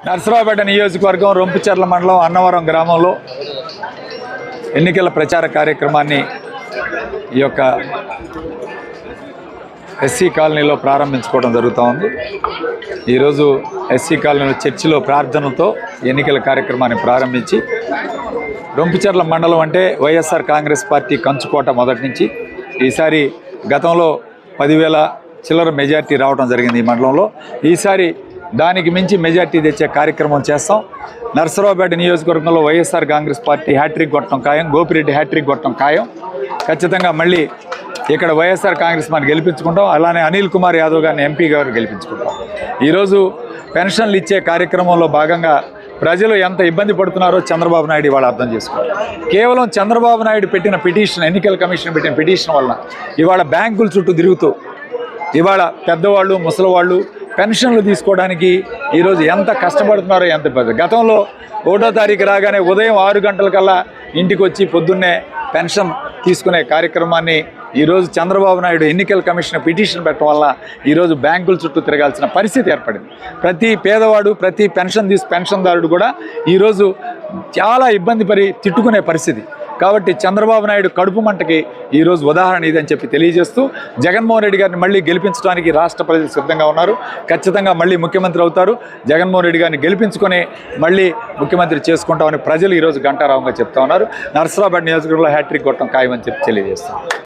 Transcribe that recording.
నర్సరావుపేట నియోజకవర్గం రొంపిచెర్ల మండలం అన్నవరం గ్రామంలో ఎన్నికల ప్రచార కార్యక్రమాన్ని ఈ యొక్క ఎస్సీ కాలనీలో ప్రారంభించుకోవడం జరుగుతూ ఉంది. ఈరోజు ఎస్సీ కాలనీలో చర్చిలో ప్రార్థనతో ఎన్నికల కార్యక్రమాన్ని ప్రారంభించి, రొంపిచెర్ల మండలం అంటే వైఎస్ఆర్ కాంగ్రెస్ పార్టీ కంచుకోట మొదటి నుంచి. ఈసారి గతంలో 10,000 చిల్లర మెజార్టీ రావడం జరిగింది ఈ మండలంలో. ఈసారి దానికి మించి మెజార్టీ తెచ్చే కార్యక్రమం చేస్తాం. నర్సరావుపేట నియోజకవర్గంలో వైఎస్ఆర్ కాంగ్రెస్ పార్టీ హ్యాట్రిక్ కొట్టడం ఖాయం, గోపిరెడ్డి హ్యాట్రిక్ కొట్టడం ఖాయం. ఖచ్చితంగా మళ్ళీ ఇక్కడ వైఎస్ఆర్ కాంగ్రెస్ మనం గెలిపించుకుంటాం. అలానే అనిల్ కుమార్ యాదవ్ గారిని ఎంపీ గారు గెలిపించుకుంటాం. ఈరోజు పెన్షన్లు ఇచ్చే కార్యక్రమంలో భాగంగా ప్రజలు ఎంత ఇబ్బంది పడుతున్నారో చంద్రబాబు నాయుడు ఇవాళ అర్థం చేసుకోవాలి. కేవలం చంద్రబాబు నాయుడు పెట్టిన పిటిషన్, ఎన్నికల కమిషన్ పెట్టిన పిటిషన్ వలన ఇవాళ బ్యాంకుల చుట్టూ తిరుగుతూ ఇవాళ పెద్దవాళ్ళు ముసలివాళ్ళు పెన్షన్లు తీసుకోవడానికి ఈరోజు ఎంత కష్టపడుతున్నారో, ఎంత ఇబ్బంది. గతంలో 1వ తారీఖు రాగానే ఉదయం 6 గంటలకల్లా ఇంటికి వచ్చి పొద్దున్నే పెన్షన్ తీసుకునే కార్యక్రమాన్ని ఈరోజు చంద్రబాబు నాయుడు ఎన్నికల కమిషన్ పిటిషన్ పెట్టడం వల్ల ఈరోజు బ్యాంకుల చుట్టూ తిరగాల్సిన పరిస్థితి ఏర్పడింది. ప్రతి పేదవాడు, ప్రతి పెన్షన్దారుడు కూడా ఈరోజు చాలా ఇబ్బంది పడి తిట్టుకునే పరిస్థితి. కాబట్టి చంద్రబాబు నాయుడు కడుపు మంటకి ఈరోజు ఉదాహరణ ఇదని చెప్పి తెలియజేస్తూ, జగన్మోహన్ రెడ్డి గారిని మళ్ళీ గెలిపించడానికి రాష్ట్ర ప్రజలు సిద్ధంగా ఉన్నారు. ఖచ్చితంగా మళ్ళీ ముఖ్యమంత్రి అవుతారు. జగన్మోహన్ రెడ్డి గారిని గెలిపించుకొని మళ్ళీ ముఖ్యమంత్రి చేసుకుంటామని ప్రజలు ఈరోజు ఘంటారావంగా చెప్తా ఉన్నారు. నర్సరావుపేట నియోజకవర్గంలో హ్యాట్రిక్ కొట్టడం ఖాయమని చెప్పి తెలియజేస్తాం.